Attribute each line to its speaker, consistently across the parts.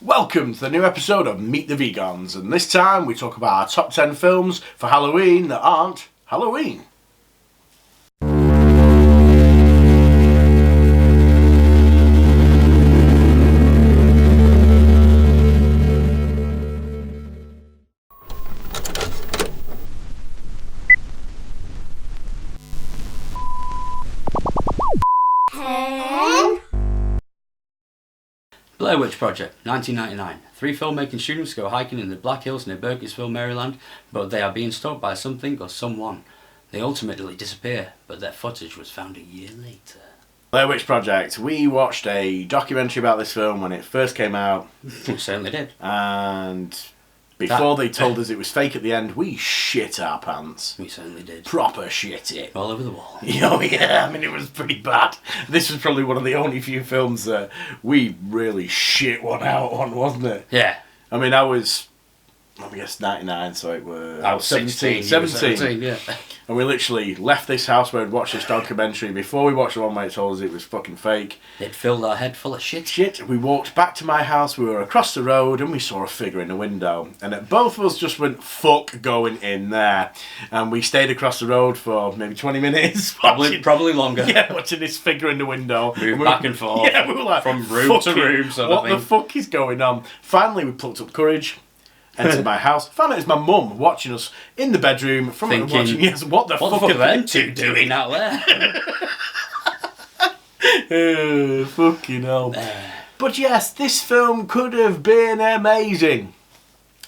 Speaker 1: Welcome to the new episode of Meet the Vegans, and this time we talk about our top 10 films for Halloween that aren't Halloween.
Speaker 2: Blair Witch Project, 1999. 3 filmmaking students go hiking in the Black Hills near Burkittsville, Maryland, but they are being stalked by something or someone. They ultimately disappear, but their footage was found a year later.
Speaker 1: Blair Witch Project. We watched a documentary about this film when it first came out.
Speaker 2: We certainly did.
Speaker 1: And before they told us it was fake at the end, we shit our pants.
Speaker 2: We certainly did.
Speaker 1: Proper shit it.
Speaker 2: All over the wall.
Speaker 1: Oh yeah, I mean it was pretty bad. This was probably one of the only few films that we really shit one out on, wasn't it?
Speaker 2: Yeah.
Speaker 1: I mean I guess 99, so it was...
Speaker 2: I was 17.
Speaker 1: 17,
Speaker 2: yeah.
Speaker 1: And we literally left this house where we'd watched this documentary before we watched the one where it told us it was fucking fake.
Speaker 2: They'd filled our head full of shit.
Speaker 1: We walked back to my house, we were across the road, and we saw a figure in the window. And both of us just went, fuck going in there. And we stayed across the road for maybe 20 minutes.
Speaker 2: Probably longer.
Speaker 1: Yeah, watching this figure in the window.
Speaker 2: Moved back and forth.
Speaker 1: Yeah, we were like,
Speaker 2: from room to room sort of thing.
Speaker 1: What the fuck is going on? Finally, we plucked up courage. Entered my house, found out it was my mum watching us in the bedroom from
Speaker 2: thinking,
Speaker 1: watching. Yes, what the fuck
Speaker 2: are them two doing out there?
Speaker 1: Fucking hell. But yes, this film could have been amazing.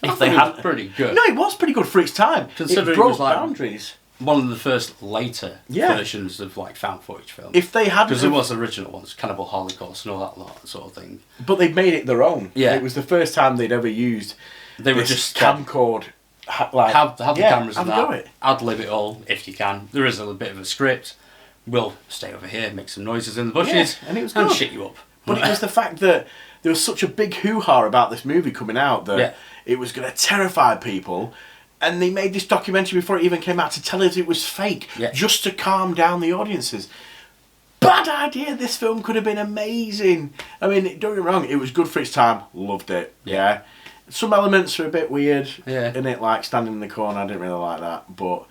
Speaker 2: If they had pretty good.
Speaker 1: No, it was pretty good for its time.
Speaker 2: Considering
Speaker 1: it broke
Speaker 2: it was like
Speaker 1: boundaries.
Speaker 2: One of the first later versions of like found footage films.
Speaker 1: If they had,
Speaker 2: because there was original ones, Cannibal Holocaust and all that lot sort of thing.
Speaker 1: But they made it their own.
Speaker 2: Yeah,
Speaker 1: it was the first time they'd ever used.
Speaker 2: They were just
Speaker 1: camcord. Like,
Speaker 2: have the cameras and that.
Speaker 1: It.
Speaker 2: Ad-lib it all if you can. There is a bit of a script. We'll stay over here, make some noises in the bushes,
Speaker 1: and it was
Speaker 2: and
Speaker 1: good.
Speaker 2: shit you up.
Speaker 1: But it was the fact that there was such a big hoo-ha about this movie coming out that it was going to terrify people, and they made this documentary before it even came out to tell us it was fake, just to calm down the audiences. Bad idea. This film could have been amazing. I mean, don't get me wrong, it was good for its time. Loved it. Yeah. Some elements are a bit weird in it, like standing in the corner. I didn't really like that, but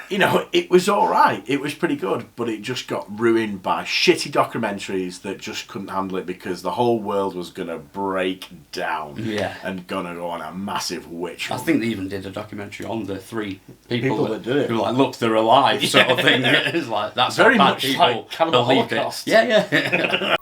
Speaker 1: you know, it was all right. It was pretty good, but it just got ruined by shitty documentaries that just couldn't handle it because the whole world was gonna break down and gonna go on a massive witch hunt.
Speaker 2: I think they even did a documentary on the 3 people
Speaker 1: that did it.
Speaker 2: who like, look, they're alive, sort of thing. It's like that's
Speaker 1: very
Speaker 2: how bad
Speaker 1: much
Speaker 2: people
Speaker 1: like Cannibal
Speaker 2: believed
Speaker 1: Holocaust.
Speaker 2: it. Yeah.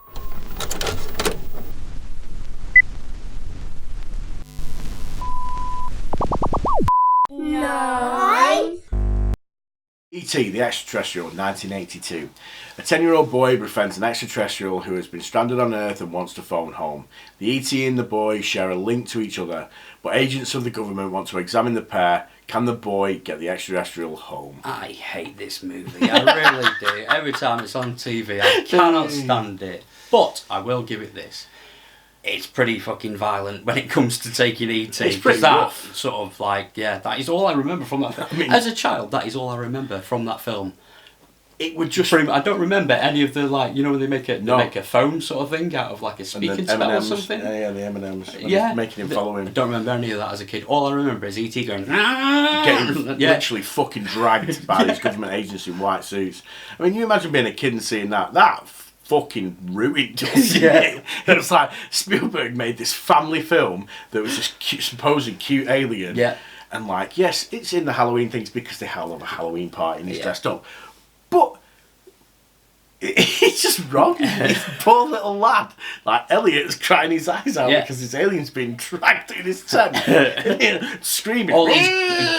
Speaker 1: E.T. the Extraterrestrial, 1982. A 10-year-old boy befriends an extraterrestrial who has been stranded on Earth and wants to phone home. The E.T. and the boy share a link to each other, but agents of the government want to examine the pair. Can the boy get the extraterrestrial home?
Speaker 2: I hate this movie, I really do. Every time it's on TV, I cannot stand it. But I will give it this. It's pretty fucking violent when it comes to taking E.T.
Speaker 1: It's pretty
Speaker 2: that
Speaker 1: rough.
Speaker 2: Sort of like, that is all I remember from that film. I mean, as a child, that is all I remember from that film.
Speaker 1: It would just...
Speaker 2: I don't remember any of the, like, you know when they make a phone sort of thing out of like a speaking spell or something?
Speaker 1: Yeah, the M&Ms. Making him follow him.
Speaker 2: I don't remember any of that as a kid. All I remember is E.T. going...
Speaker 1: Getting literally fucking dragged by these government agents in white suits. I mean, you imagine being a kid and seeing that. That fucking ruined us. It was like Spielberg made this family film that was this supposed cute alien. And like, yes, it's in the Halloween things because they have a Halloween party and he's dressed up. But it's just wrong. This poor little lad, like Elliot's crying his eyes out because his alien's being dragged in his tent, screaming.
Speaker 2: All these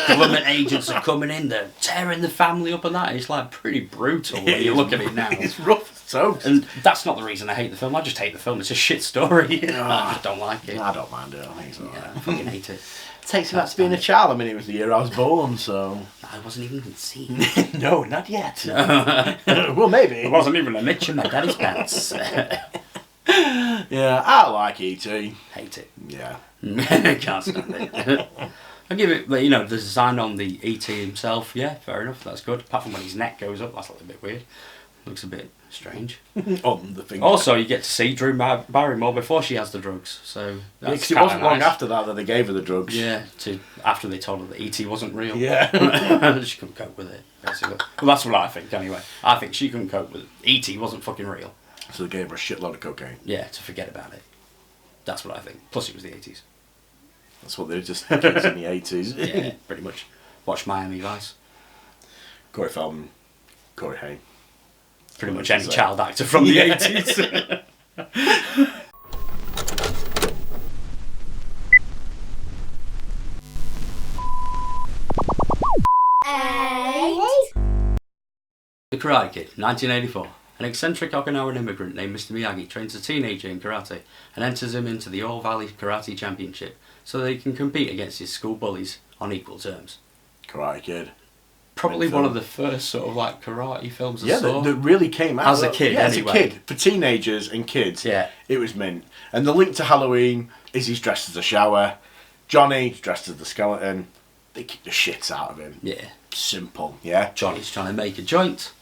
Speaker 2: government agents are coming in, they're tearing the family up and that. It's like pretty brutal when you look at it now.
Speaker 1: It's rough. So,
Speaker 2: and that's not the reason I hate the film. I just hate the film. It's a shit story. I just don't like it.
Speaker 1: I don't mind it. I think it's alright.
Speaker 2: I fucking hate it.
Speaker 1: It takes me back to being a child. I mean, it was the year I was born, so...
Speaker 2: I wasn't even conceived.
Speaker 1: No, not yet. Well, maybe.
Speaker 2: There wasn't even an itch in my daddy's pants.
Speaker 1: Yeah, I like E.T.
Speaker 2: Hate it.
Speaker 1: Yeah.
Speaker 2: Can't stand it. I give it, you know, the design on the E.T. himself, fair enough, that's good. Apart from when his neck goes up, that's a little bit weird. Looks a bit strange.
Speaker 1: On the finger.
Speaker 2: Also, you get to see Drew Barrymore before she has the drugs. So that's
Speaker 1: it wasn't long after that they gave her the drugs.
Speaker 2: Yeah, after they told her that E.T. wasn't real.
Speaker 1: Yeah.
Speaker 2: She couldn't cope with it, basically. Well, that's what I think, anyway. I think she couldn't cope with it. E.T. wasn't fucking real.
Speaker 1: So they gave her a shitload of cocaine.
Speaker 2: Yeah, to forget about it. That's what I think. Plus, it was the 80s.
Speaker 1: That's what they were just kids in the 80s.
Speaker 2: Yeah, pretty much. Watch Miami Vice.
Speaker 1: Corey Feldman, Corey Haim.
Speaker 2: Pretty much any child actor from the 80s. The Karate Kid, 1984. An eccentric Okinawan immigrant named Mr. Miyagi trains a teenager in karate and enters him into the All Valley Karate Championship so that he can compete against his school bullies on equal terms.
Speaker 1: Karate Kid.
Speaker 2: Probably one of the first sort of like karate films I
Speaker 1: saw. That really came out.
Speaker 2: As a kid,
Speaker 1: yeah,
Speaker 2: anyway.
Speaker 1: As a kid. For teenagers and kids,
Speaker 2: yeah,
Speaker 1: it was mint. And the link to Halloween is he's dressed as a shower. Johnny's dressed as the skeleton. They kick the shit out of him.
Speaker 2: Yeah.
Speaker 1: Simple, yeah?
Speaker 2: Johnny's trying to make a joint,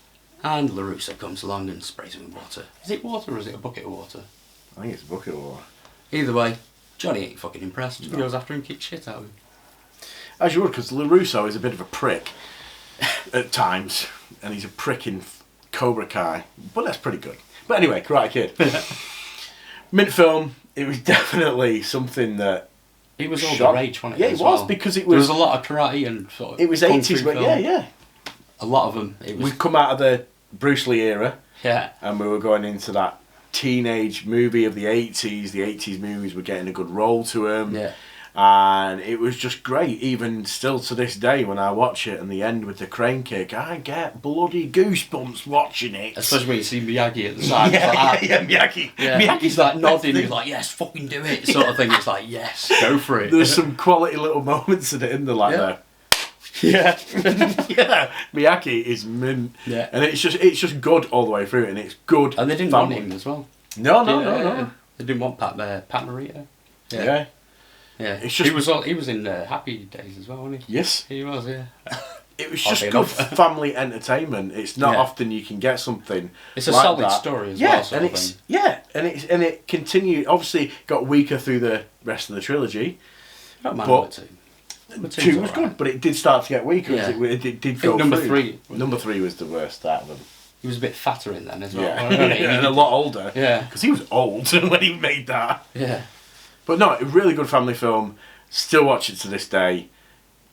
Speaker 2: and LaRusso comes along and sprays him with water. Is it water or is it a bucket of water?
Speaker 1: I think it's a bucket of water.
Speaker 2: Either way, Johnny ain't fucking impressed.
Speaker 1: No.
Speaker 2: He goes after him and kicks shit out of him.
Speaker 1: As you would, because LaRusso is a bit of a prick at times, and he's a prick in Cobra Kai, but that's pretty good. But anyway, Karate Kid. Mint film, it was definitely something that...
Speaker 2: It was all the rage, wasn't it?
Speaker 1: Yeah, it was, because it was...
Speaker 2: There was a lot of karate and sort of...
Speaker 1: It was 80s, but yeah.
Speaker 2: A lot of them. It was...
Speaker 1: We'd come out of the Bruce Lee era.
Speaker 2: Yeah.
Speaker 1: And we were going into that teenage movie of the 80s. The 80s movies were getting a good role to them.
Speaker 2: Yeah.
Speaker 1: And it was just great. Even still to this day, when I watch it and the end with the crane kick, I get bloody goosebumps watching it.
Speaker 2: Especially when you see Miyagi at the side.
Speaker 1: Miyagi.
Speaker 2: Yeah. Miyagi's like nodding. He's like, yes, fucking do it, sort of thing. It's like, yes, go for it.
Speaker 1: There's some quality little moments in it, in there, like that.
Speaker 2: Yeah.
Speaker 1: Yeah. Miyagi is mint.
Speaker 2: Yeah.
Speaker 1: And it's just good all the way through, and it's good.
Speaker 2: And they didn't want him as well.
Speaker 1: No.
Speaker 2: They didn't want Pat Morita.
Speaker 1: Yeah.
Speaker 2: Yeah,
Speaker 1: it's just,
Speaker 2: he was in Happy Days as well, wasn't he?
Speaker 1: Yes.
Speaker 2: He was, yeah.
Speaker 1: It was just good family entertainment. It's not often you can get something.
Speaker 2: It's a
Speaker 1: like
Speaker 2: solid
Speaker 1: that.
Speaker 2: story as well.
Speaker 1: And it continued. Obviously, got weaker through the rest of the trilogy.
Speaker 2: I don't mind number two.
Speaker 1: Two was good, but it did start to get weaker.
Speaker 2: Yeah.
Speaker 1: It did go
Speaker 2: number
Speaker 1: through.
Speaker 2: three.
Speaker 1: Number three was the worst out of them.
Speaker 2: He was a bit fatter in then as well.
Speaker 1: Yeah, and a lot older.
Speaker 2: Yeah,
Speaker 1: because he was old when he made that.
Speaker 2: Yeah,
Speaker 1: but no, a really good family film. Still watch it to this day.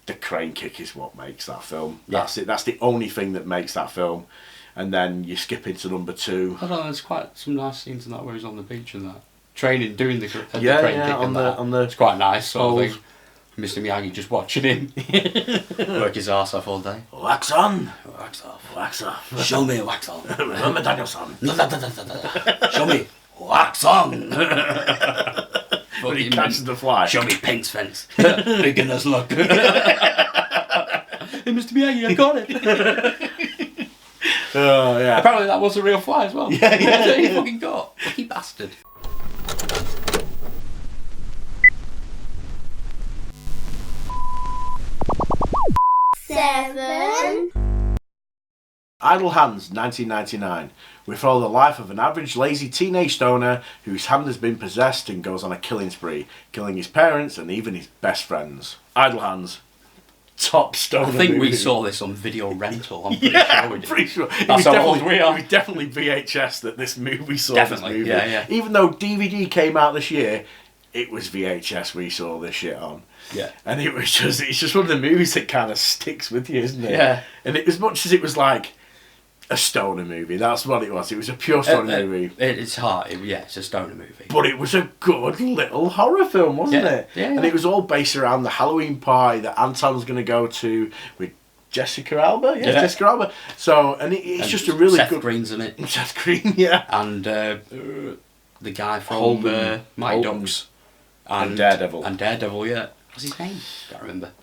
Speaker 1: The crane kick is what makes that film.
Speaker 2: Yeah.
Speaker 1: That's it. That's the only thing that makes that film. And then you skip into number two.
Speaker 2: I don't know. There's quite some nice scenes in that where he's on the beach and that training, doing the crane kick.
Speaker 1: On the
Speaker 2: it's quite nice sort of thing. Mr. Miyagi just watching him work his arse off all day.
Speaker 1: Wax on,
Speaker 2: wax off,
Speaker 1: wax off.
Speaker 2: Show me wax on.
Speaker 1: Remember Danielson.
Speaker 2: Show me wax on.
Speaker 1: When he catches the fly.
Speaker 2: Show me paint's fence. Beginner's luck. Hey, Mr. Miyagi, I got it.
Speaker 1: Oh, yeah.
Speaker 2: Apparently that was a real fly as well.
Speaker 1: Yeah.
Speaker 2: That's what he fucking got. Lucky bastard.
Speaker 3: Seven.
Speaker 1: Idle Hands, 1999. We follow the life of an average lazy teenage stoner whose hand has been possessed and goes on a killing spree, killing his parents and even his best friends. Idle Hands. Top stoner
Speaker 2: I think
Speaker 1: movie.
Speaker 2: we saw this on video rental. I'm pretty sure we did.
Speaker 1: Pretty sure.
Speaker 2: That's how old we are.
Speaker 1: It was definitely VHS that this movie saw.
Speaker 2: Definitely,
Speaker 1: this movie.
Speaker 2: yeah.
Speaker 1: Even though DVD came out this year, it was VHS we saw this shit on.
Speaker 2: Yeah.
Speaker 1: And it's just one of the movies that kind of sticks with you, isn't it?
Speaker 2: Yeah.
Speaker 1: And as much as it was like a stoner movie, that's what it was. It was a pure stoner movie.
Speaker 2: It's hard. It's a stoner movie.
Speaker 1: But it was a good little horror film, wasn't it?
Speaker 2: Yeah.
Speaker 1: And it was all based around the Halloween party that Anton's going to go to with Jessica Alba. Yeah, Jessica Alba. So, and it's just a really
Speaker 2: Seth
Speaker 1: good...
Speaker 2: Green's in it.
Speaker 1: Seth Green, yeah.
Speaker 2: And the guy from Mighty Ducks.
Speaker 1: And Daredevil.
Speaker 2: And Daredevil, yeah. What's his name?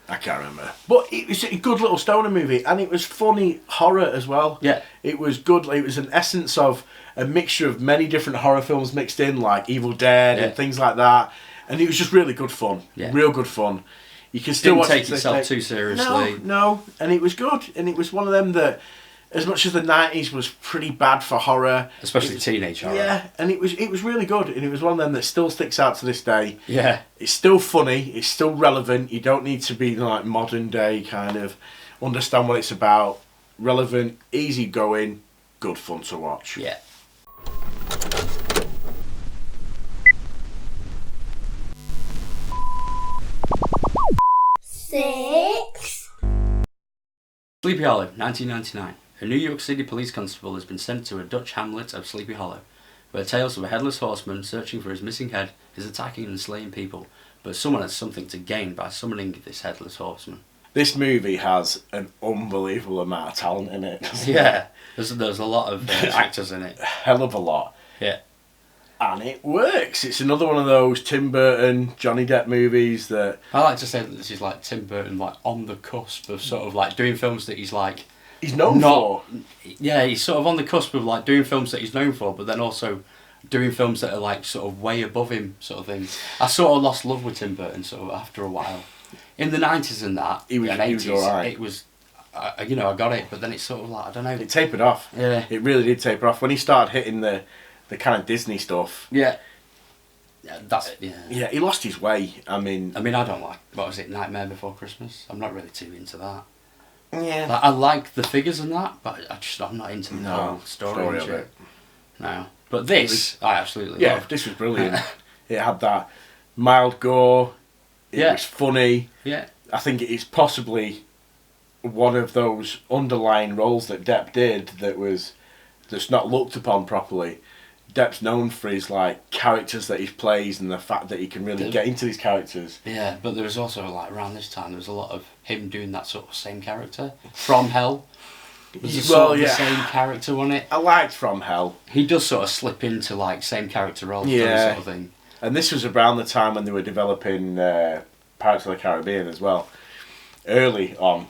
Speaker 2: I can't remember.
Speaker 1: But it was a good little stoner movie, and it was funny horror as well.
Speaker 2: Yeah.
Speaker 1: It was good. It was an essence of a mixture of many different horror films mixed in, like Evil Dead and things like that. And it was just really good fun.
Speaker 2: Yeah.
Speaker 1: Real good fun. You can still
Speaker 2: Didn't
Speaker 1: watch
Speaker 2: take
Speaker 1: it
Speaker 2: yourself too seriously.
Speaker 1: No. And it was good. And it was one of them that as much as the 90s was pretty bad for horror,
Speaker 2: especially teenage horror.
Speaker 1: Yeah, and it was really good, and it was one of them that still sticks out to this day.
Speaker 2: Yeah,
Speaker 1: it's still funny, it's still relevant. You don't need to be like modern day kind of understand what it's about. Relevant, easy going, good fun to watch.
Speaker 2: Yeah.
Speaker 3: Six.
Speaker 2: Sleepy Hollow, 1999. A New York City police constable has been sent to a Dutch hamlet of Sleepy Hollow, where tales of a headless horseman searching for his missing head is attacking and slaying people, but someone has something to gain by summoning this headless horseman.
Speaker 1: This movie has an unbelievable amount of talent in it.
Speaker 2: Yeah, there's a lot of actors in it.
Speaker 1: Hell of a lot.
Speaker 2: Yeah.
Speaker 1: And it works. It's another one of those Tim Burton, Johnny Depp movies that...
Speaker 2: I like to say that this is like Tim Burton, like on the cusp of sort of like doing films that he's like...
Speaker 1: He's known for.
Speaker 2: Yeah, he's sort of on the cusp of like doing films that he's known for, but then also doing films that are like sort of way above him, sort of thing. I sort of lost love with Tim Burton sort of after a while. In the 90s and that,
Speaker 1: he was
Speaker 2: 80s,
Speaker 1: alright.
Speaker 2: It was, you know, I got it, but then it's sort of like, I don't know.
Speaker 1: It tapered off.
Speaker 2: Yeah.
Speaker 1: It really did taper off. When he started hitting the kind of Disney stuff.
Speaker 2: Yeah. Yeah,
Speaker 1: Yeah, he lost his way. I mean,
Speaker 2: I don't like, what was it, Nightmare Before Christmas? I'm not really too into that.
Speaker 1: Yeah.
Speaker 2: Like, I like the figures and that, but I'm not into the whole story and
Speaker 1: of
Speaker 2: shit.
Speaker 1: it.
Speaker 2: No. But this, I absolutely
Speaker 1: Yeah,
Speaker 2: love.
Speaker 1: this was brilliant. It had that mild gore. It was funny.
Speaker 2: Yeah.
Speaker 1: I think it is possibly one of those underlying roles that Depp did that's not looked upon properly. Depp's known for his like characters that he plays and the fact that he can really get into these characters.
Speaker 2: Yeah, but there was also like around this time there was a lot of him doing that sort of same character. From Hell was the same character, wasn't it?
Speaker 1: I liked From Hell.
Speaker 2: He does sort of slip into like same character roles, sort of thing.
Speaker 1: And this was around the time when they were developing Pirates of the Caribbean as well. Early on.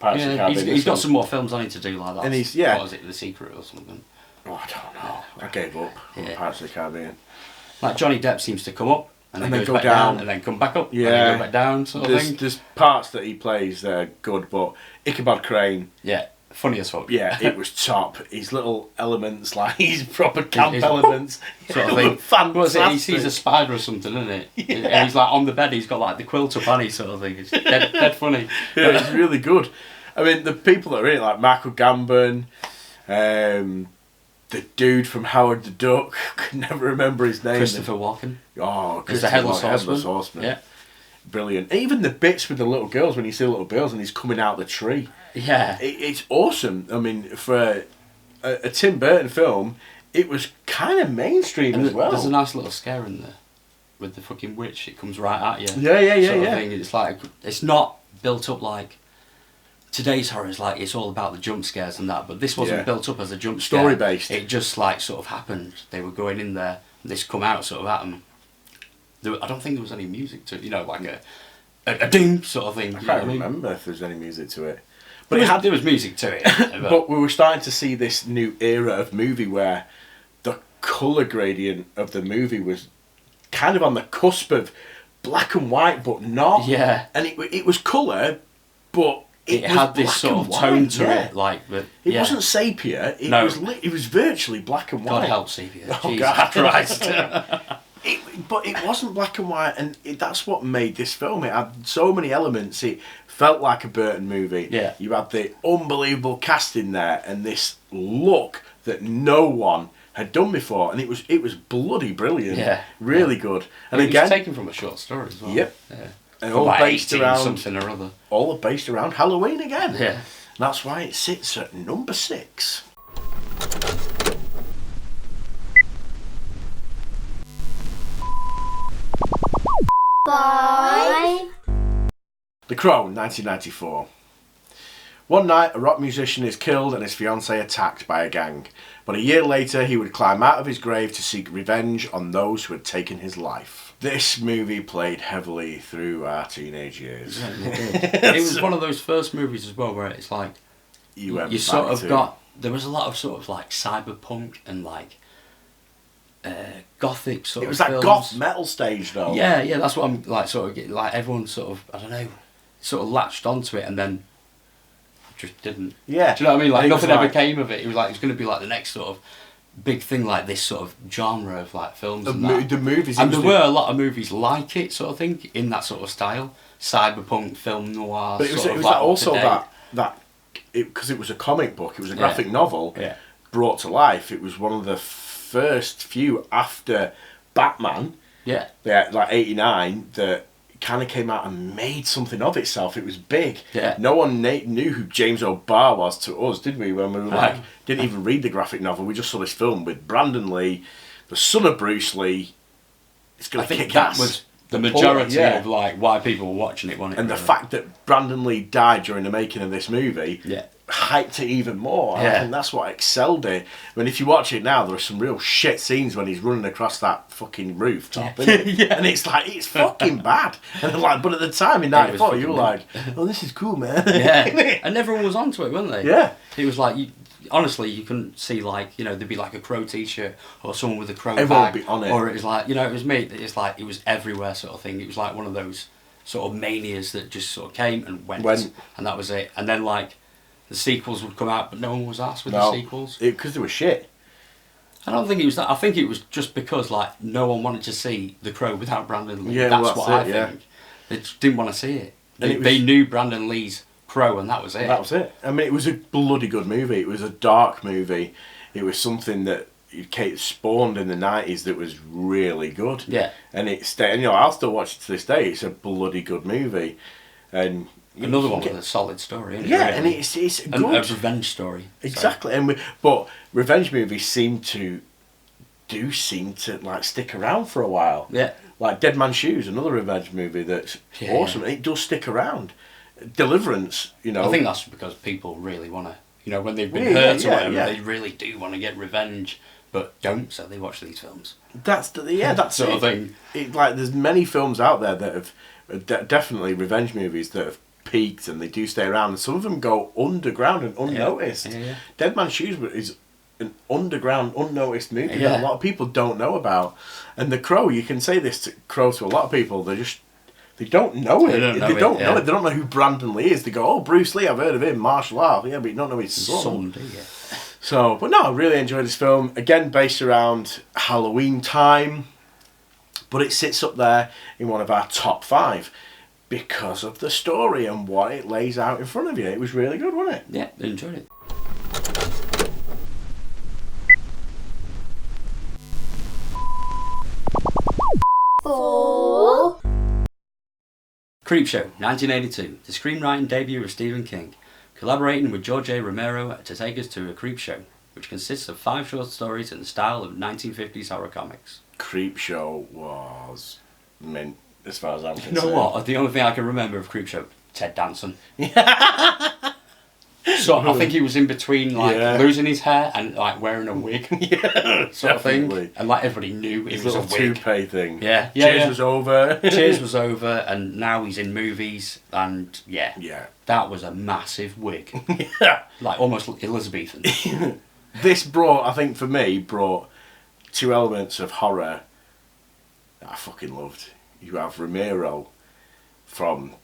Speaker 1: Pirates of the Caribbean.
Speaker 2: He's got some more films on him to do like that.
Speaker 1: And he's
Speaker 2: what was it, The Secret or something?
Speaker 1: Oh, I don't know. I gave up on Pirates of the Caribbean.
Speaker 2: Like Johnny Depp seems to come up and then goes
Speaker 1: go
Speaker 2: back
Speaker 1: down
Speaker 2: and then come back up
Speaker 1: and
Speaker 2: then go back down sort of thing.
Speaker 1: There's parts that he plays that are good, but Ichabod Crane,
Speaker 2: funny as fuck.
Speaker 1: Yeah, it was top. His little elements, like his proper camp elements,
Speaker 2: sort of thing.
Speaker 1: Fantastic.
Speaker 2: What was it? He sees a spider or something, isn't it? Yeah. And he's like on the bed. He's got like the quilt up on his sort of thing. It's dead funny.
Speaker 1: Yeah, it's really good. I mean, the people that are in it, like Michael Gambon, the dude from Howard the Duck, could never remember his name.
Speaker 2: Christopher Walken.
Speaker 1: Oh,
Speaker 2: Christopher the Headless
Speaker 1: Horseman.
Speaker 2: Yeah.
Speaker 1: Brilliant. Even the bits with the little girls, when you see the little girls and he's coming out the tree.
Speaker 2: Yeah.
Speaker 1: It's awesome. I mean, for a Tim Burton film, it was kind of mainstream as well.
Speaker 2: There's a nice little scare in there with the fucking witch. It comes right at you.
Speaker 1: Yeah.
Speaker 2: Sort of thing. It's like, it's not built up like today's horror is like, it's all about the jump scares and that, but this wasn't built up as a jump scare.
Speaker 1: Story based.
Speaker 2: It just like sort of happened. They were going in there and this come out sort of at them. I don't think there was any music to it, you know, like a ding sort of thing.
Speaker 1: I can't remember if there was any music to it.
Speaker 2: But there was music to it.
Speaker 1: But we were starting to see this new era of movie where the colour gradient of the movie was kind of on the cusp of black and white, but not.
Speaker 2: Yeah.
Speaker 1: And it was colour, but it
Speaker 2: had this sort of tone to it. Like,
Speaker 1: it wasn't sepia. It was virtually black and white.
Speaker 2: God help sepia.
Speaker 1: Oh, God Christ. But it wasn't black and white, and that's what made this film. It had so many elements. It felt like a Burton movie.
Speaker 2: Yeah.
Speaker 1: You had the unbelievable cast in there, and this look that no one had done before, and it was bloody brilliant.
Speaker 2: Yeah.
Speaker 1: Really good. And
Speaker 2: it
Speaker 1: again,
Speaker 2: was taken from a short story as well.
Speaker 1: Yep.
Speaker 2: Yeah.
Speaker 1: And all based around
Speaker 2: something or other.
Speaker 1: All based around Halloween again.
Speaker 2: Yeah.
Speaker 1: And that's why it sits at number 6.
Speaker 3: Five.
Speaker 1: The Crone, 1994. One night, a rock musician is killed and his fiancée attacked by a gang. But a year later, he would climb out of his grave to seek revenge on those who had taken his life. This movie played heavily through our teenage years.
Speaker 2: It was one of those first movies as well where it's like you sort of got, there was a lot of sort of like cyberpunk and like gothic sort of.
Speaker 1: It was that
Speaker 2: films.
Speaker 1: goth metal stage though.
Speaker 2: Yeah, that's what I'm like. Sort of like everyone sort of, I don't know, sort of latched onto it, and then just didn't.
Speaker 1: Yeah.
Speaker 2: Do you know what I mean? Like,
Speaker 1: And it
Speaker 2: nothing
Speaker 1: was
Speaker 2: ever
Speaker 1: like-
Speaker 2: came of it. It was like, it was going to be like the next sort of big thing, like this sort of genre of like films
Speaker 1: The
Speaker 2: and that.
Speaker 1: the movies.
Speaker 2: And there were a lot of movies like it, sort of thing, in that sort of style. Cyberpunk, film noir,
Speaker 1: But it was,
Speaker 2: sort
Speaker 1: it
Speaker 2: of
Speaker 1: was
Speaker 2: like
Speaker 1: like also
Speaker 2: up-to-date.
Speaker 1: that because it was a comic book, it was a graphic novel
Speaker 2: Yeah.
Speaker 1: brought to life. It was one of the first few after Batman,
Speaker 2: Yeah.
Speaker 1: like '89, that kind of came out and made something of itself. It was big.
Speaker 2: Yeah.
Speaker 1: No one knew who James O'Barr was to us, did we? When we were like,
Speaker 2: No.
Speaker 1: didn't even read the graphic novel. We just saw this film with Brandon Lee, the son of Bruce Lee. It's
Speaker 2: I
Speaker 1: gonna
Speaker 2: think
Speaker 1: kick
Speaker 2: that
Speaker 1: ass.
Speaker 2: was the
Speaker 1: pull,
Speaker 2: majority
Speaker 1: yeah.
Speaker 2: of like why people were watching it, wasn't it?
Speaker 1: And the
Speaker 2: really?
Speaker 1: fact that Brandon Lee died during the making of this movie hyped it even more.
Speaker 2: Yeah.
Speaker 1: I think that's what excelled it. I mean, if you watch it now, there are some real shit scenes when he's running across that fucking rooftop, isn't it? And it's like, it's fucking bad. And I'm like, but at the time in '94, you were like, oh, this is cool, man.
Speaker 2: Yeah, and everyone was onto it, weren't they?
Speaker 1: Yeah.
Speaker 2: It was like, honestly, you couldn't see like, you know, there'd be like a Crow t-shirt or someone with a Crow
Speaker 1: Everyone
Speaker 2: bag,
Speaker 1: would be on it.
Speaker 2: or it was like, you know, it was me. It's like it was everywhere, sort of thing. It was like one of those sort of manias that just sort of came and went, and that was it. And then like the sequels would come out, but no one was asked with the sequels
Speaker 1: because they were shit.
Speaker 2: I don't think it was that. I think it was just because like no one wanted to see the Crow without Brandon Lee.
Speaker 1: Yeah,
Speaker 2: that's
Speaker 1: well,
Speaker 2: what I
Speaker 1: that's it,
Speaker 2: think. They just didn't want to see it.
Speaker 1: And
Speaker 2: They knew Brandon Lee's Crow, and that was it.
Speaker 1: That was it. I mean, it was a bloody good movie. It was a dark movie. It was something that Kate spawned in the '90s that was really good.
Speaker 2: Yeah.
Speaker 1: And and you know, I'll still watch it to this day. It's a bloody good movie, and
Speaker 2: Another one with a solid story. Isn't
Speaker 1: yeah,
Speaker 2: it,
Speaker 1: and
Speaker 2: really?
Speaker 1: it's
Speaker 2: a
Speaker 1: good.
Speaker 2: revenge story.
Speaker 1: Exactly, but revenge movies seem to like stick around for a while.
Speaker 2: Yeah.
Speaker 1: Like Dead Man's Shoes, another revenge movie that's awesome. It does stick around. Deliverance, you know.
Speaker 2: I think that's because people really want to, you know, when they've been hurt or whatever, they really do want to get revenge, but don't, so they watch these films.
Speaker 1: That's
Speaker 2: sort of thing.
Speaker 1: Like there's many films out there that have definitely revenge movies that have peaked and they do stay around. And some of them go underground and unnoticed.
Speaker 2: Yeah.
Speaker 1: Dead Man's Shoes is an underground, unnoticed movie that a lot of people don't know about. And The Crow, you can say this to Crow to a lot of people. They don't know it. They don't know it. They don't know who Brandon Lee is. They go, oh, Bruce Lee, I've heard of him, martial art. Yeah, but you don't know his son.
Speaker 2: Do you?
Speaker 1: So, but no, I really enjoyed this film. Again, based around Halloween time. But it sits up there in one of our top 5 because of the story and what it lays out in front of you. It was really good, wasn't it?
Speaker 2: Yeah, I enjoyed it. Creepshow, 1982, the screenwriting debut of Stephen King, collaborating with George A. Romero to take us to a Creepshow, which consists of 5 short stories in the style of 1950s horror comics.
Speaker 1: Creepshow was mint, as far as I'm concerned.
Speaker 2: You know what? The only thing I can remember of Creepshow, Ted Danson. So I think he was in between like losing his hair and like wearing a wig, sort of thing, and like everybody knew it was a wig.
Speaker 1: Toupee thing.
Speaker 2: Yeah,
Speaker 1: Cheers was over.
Speaker 2: Cheers was over, and now he's in movies, and that was a massive wig. Like almost Elizabethan.
Speaker 1: This I think for me, brought 2 elements of horror that I fucking loved. You have Romero from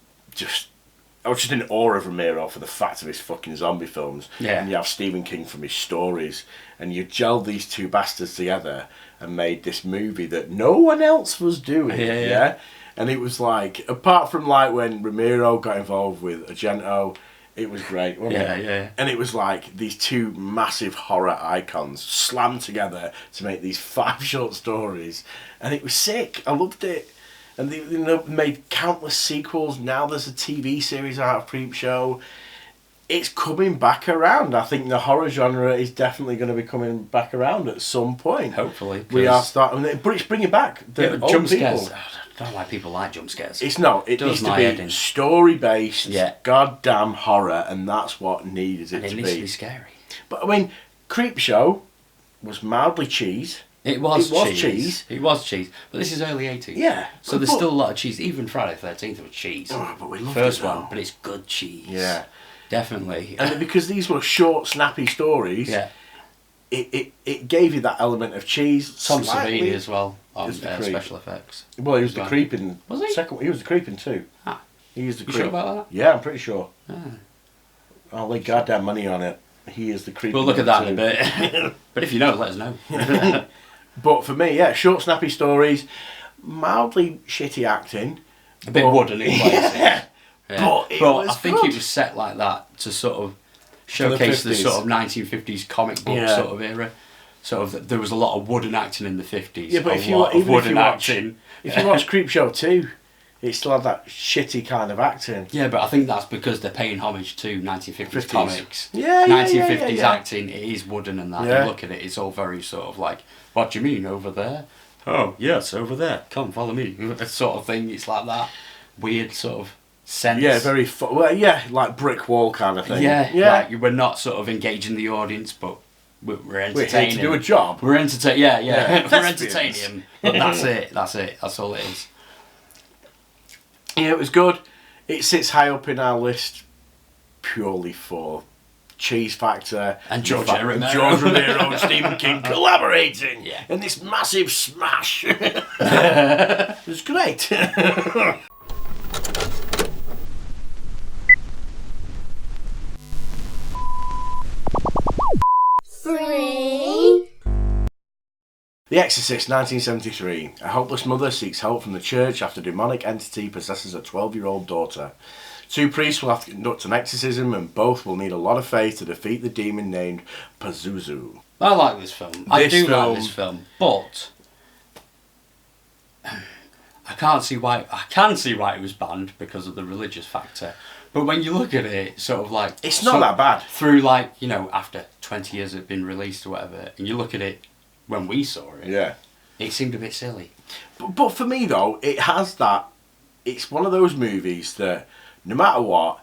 Speaker 1: I was just in awe of Romero for the fact of his fucking zombie films.
Speaker 2: Yeah.
Speaker 1: And you have Stephen King from his stories. And you gelled these 2 bastards together and made this movie that no one else was doing. Yeah. And it was like, apart from like when Romero got involved with Argento, it was great, wasn't it?
Speaker 2: Yeah.
Speaker 1: And it was like these 2 massive horror icons slammed together to make these 5 short stories. And it was sick. I loved it. And they made countless sequels. Now there's a TV series out of Creepshow. It's coming back around. I think the horror genre is definitely going to be coming back around at some point.
Speaker 2: Hopefully.
Speaker 1: We are starting, but it's bringing back the old
Speaker 2: jump
Speaker 1: people.
Speaker 2: scares. I don't like people like jump scares.
Speaker 1: It needs to be story-based, goddamn horror, and that's what needs it to be.
Speaker 2: It needs to be scary.
Speaker 1: But I mean, Creepshow was mildly cheese.
Speaker 2: It was cheese. It was cheese. But this is early 80s.
Speaker 1: Yeah.
Speaker 2: So there's still a lot of cheese. Even Friday the 13th was cheese.
Speaker 1: Oh, but we loved
Speaker 2: First
Speaker 1: it, though.
Speaker 2: one, but it's good cheese.
Speaker 1: Yeah.
Speaker 2: Definitely.
Speaker 1: And because these were short, snappy stories, it gave you that element of cheese.
Speaker 2: Tom Savini as well on special effects.
Speaker 1: Well, he was the creep in...
Speaker 2: Was he?
Speaker 1: He was the creep in 2.
Speaker 2: Ah.
Speaker 1: He was the
Speaker 2: You
Speaker 1: creep.
Speaker 2: sure about that?
Speaker 1: Yeah, I'm pretty sure.
Speaker 2: Ah.
Speaker 1: I'll lay goddamn money on it. He is the creepy.
Speaker 2: We'll look at that in a bit. But if you know, let us know.
Speaker 1: But for me, yeah, short, snappy stories, mildly shitty acting.
Speaker 2: A bit wooden in places.
Speaker 1: Yeah. But
Speaker 2: I think it was set like that to sort of showcase the sort of 1950s comic book sort of era. Sort of, there was a lot of wooden acting in the 50s.
Speaker 1: Yeah, but if you watch Creepshow 2, it still had that shitty kind of acting.
Speaker 2: Yeah, but I think that's because they're paying homage to 1950s comics.
Speaker 1: Yeah,
Speaker 2: 1950s acting, it is wooden and that.
Speaker 1: Yeah.
Speaker 2: You look at it, it's all very sort of like, what do you mean, over there? Oh, yes, over there. Come, follow me. That sort of thing. It's like that weird sort of sense.
Speaker 1: Yeah, very... like brick wall kind of thing.
Speaker 2: Yeah. Like, we're not sort of engaging the audience, but we're entertaining.
Speaker 1: We're here to do a job.
Speaker 2: We're entertaining. Yeah. We're entertaining him. But that's it. That's all it is.
Speaker 1: Yeah, it was good. It sits high up in our list purely for cheese factor
Speaker 2: and George Romero
Speaker 1: and Stephen King collaborating in this massive smash. It was great.
Speaker 3: 3.
Speaker 1: The Exorcist, 1973. A hopeless mother seeks help from the church after a demonic entity possesses a 12-year-old daughter. 2 priests will have to conduct an exorcism, and both will need a lot of faith to defeat the demon named Pazuzu.
Speaker 2: I like this film. I do like this film, but I can see why it was banned because of the religious factor. But when you look at it, sort of like...
Speaker 1: It's not that bad.
Speaker 2: Through like, you know, after 20 years it been released or whatever, and you look at it when we saw it, it seemed a bit silly.
Speaker 1: But for me though, it has that... It's one of those movies that, no matter what,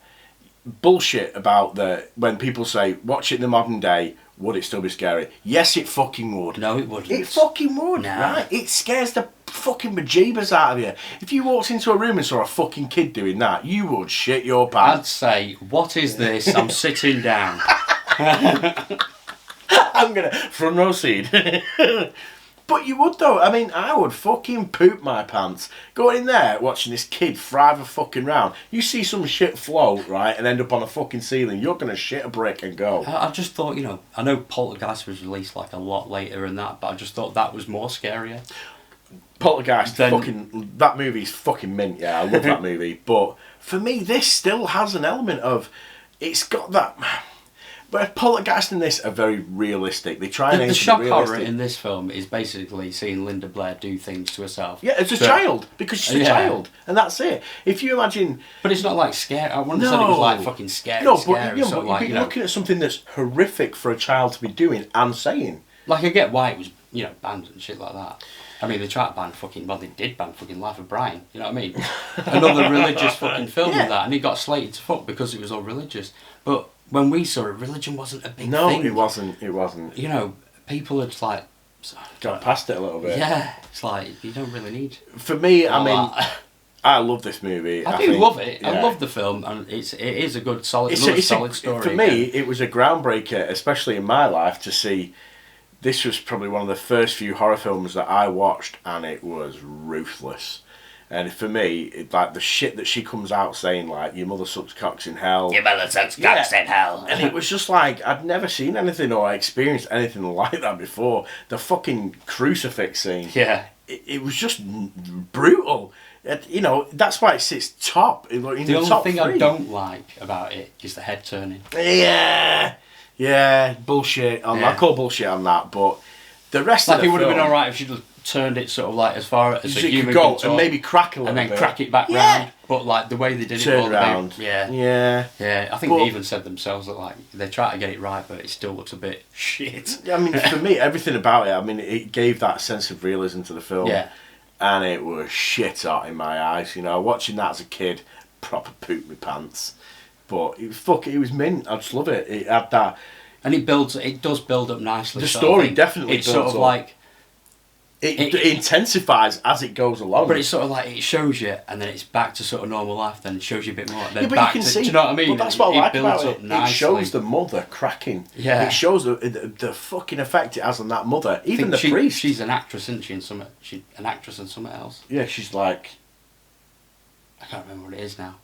Speaker 1: bullshit about when people say, watch it in the modern day, would it still be scary? Yes, it fucking would.
Speaker 2: No, it wouldn't.
Speaker 1: It fucking would,
Speaker 2: nah.
Speaker 1: Right? It scares the fucking bejeebers out of you. If you walked into a room and saw a fucking kid doing that, you would shit your pants.
Speaker 2: I'd say, what is this? I'm sitting down.
Speaker 1: I'm gonna front row seat. But you would though. I mean, I would fucking poop my pants going in there watching this kid thrive a fucking round. You see some shit float, right, and end up on a fucking ceiling. You're gonna shit a brick and go.
Speaker 2: I just thought, you know, I know Poltergeist was released like a lot later than that, but I just thought that was more scarier.
Speaker 1: Poltergeist, that movie's fucking mint. Yeah, I love that movie. But for me, this still has an element of, it's got that. But Poltergeist and this are very realistic. They try and
Speaker 2: the shock horror in this film is basically seeing Linda Blair do things to herself.
Speaker 1: Yeah, as a child, because she's a child, and that's it. If you imagine,
Speaker 2: but it's not like scary. I wouldn't say it was like fucking scary.
Speaker 1: No,
Speaker 2: scary,
Speaker 1: but you're looking at something that's horrific for a child to be doing and saying.
Speaker 2: Like, I get why it was, you know, banned and shit like that. I mean, they tried to ban they did ban fucking Life of Brian. You know what I mean? Another religious fucking film with that, and it got slated to fuck because it was all religious. But when we saw it, religion wasn't a big thing.
Speaker 1: No, it wasn't. It wasn't.
Speaker 2: You know, people had like
Speaker 1: got past it a little bit.
Speaker 2: Yeah, it's like you don't really need.
Speaker 1: For me, I mean, I love this movie.
Speaker 2: I do love it. Yeah. I love the film, and it is a good, solid, solid story.
Speaker 1: For me, it was a groundbreaker, especially in my life, to see. This was probably one of the first few horror films that I watched, and it was ruthless. And for me, like the shit that she comes out saying, like, your mother sucks cocks in hell.
Speaker 2: Your mother sucks cocks in hell.
Speaker 1: And it was just like, I'd never seen anything or experienced anything like that before. The fucking crucifix scene.
Speaker 2: Yeah.
Speaker 1: It was just brutal. You know, that's why it sits top. In the
Speaker 2: only thing I don't like about it is the head turning.
Speaker 1: Yeah, bullshit on that. I call bullshit on that, but the rest of the film...
Speaker 2: Like, it would have been alright if she just turned it sort of like as far as
Speaker 1: a human could go and maybe crack a little bit.
Speaker 2: And then crack it back round. But like the way they did
Speaker 1: turn
Speaker 2: it...
Speaker 1: around.
Speaker 2: Yeah. I think they even said themselves that like they try to get it right, but it still looks a bit shit.
Speaker 1: I mean, for me, everything about it, I mean, it gave that sense of realism to the film.
Speaker 2: Yeah.
Speaker 1: And it was shit hot in my eyes, you know. Watching that as a kid, proper pooped my pants. But it was mint. I just love it. It had that...
Speaker 2: And it does build up nicely.
Speaker 1: The story definitely builds up.
Speaker 2: It's sort of like...
Speaker 1: It intensifies as it goes along.
Speaker 2: But it's sort of like, it shows you, and then it's back to sort of normal life, then it shows you a bit more. Then
Speaker 1: but
Speaker 2: back
Speaker 1: you can see,
Speaker 2: do you know what I mean?
Speaker 1: Well, that's what I like about
Speaker 2: it.
Speaker 1: It shows the mother cracking.
Speaker 2: Yeah.
Speaker 1: It shows the fucking effect it has on that mother. Even the priest.
Speaker 2: She's an actress, isn't she? She's an actress in something else.
Speaker 1: Yeah, she's like...
Speaker 2: I can't remember what it is now.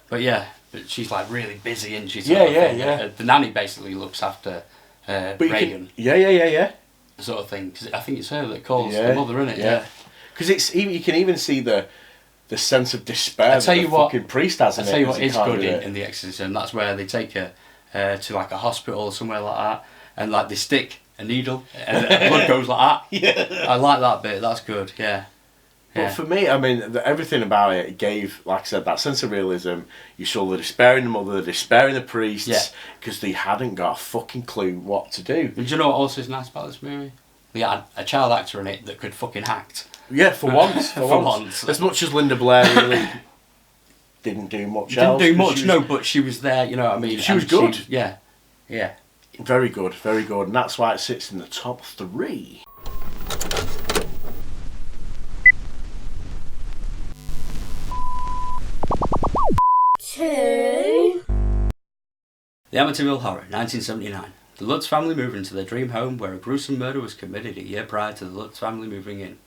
Speaker 2: But yeah, but she's like really busy, and she's
Speaker 1: Yeah.
Speaker 2: The nanny basically looks after Reagan.
Speaker 1: Yeah.
Speaker 2: Sort of thing, because I think it's her that calls the mother, isn't it?
Speaker 1: Yeah. Because it's even, you can even see the sense of despair that the fucking priest has in it.
Speaker 2: I tell you what is good in The Exorcist, and that's where they take her to like a hospital or somewhere like that, and like they stick a needle and the blood goes like that.
Speaker 1: Yeah.
Speaker 2: I like that bit. That's good. Yeah.
Speaker 1: But for me, I mean, everything about it gave, like I said, that sense of realism. You saw the despair in the mother, the despair in the priests, because they hadn't got a fucking clue what to do.
Speaker 2: And do you know what also is nice about this movie? They had a child actor in it that could fucking act.
Speaker 1: Yeah, for once. For once. As much as Linda Blair really didn't do much else.
Speaker 2: Didn't do much, no, but she was there, you know what I mean?
Speaker 1: She was good.
Speaker 2: Yeah.
Speaker 1: Very good, very good. And that's why it sits in the top 3.
Speaker 3: Two.
Speaker 2: The Amityville Horror, 1979. The Lutz family move into their dream home where a gruesome murder was committed a year prior to the Lutz family moving in.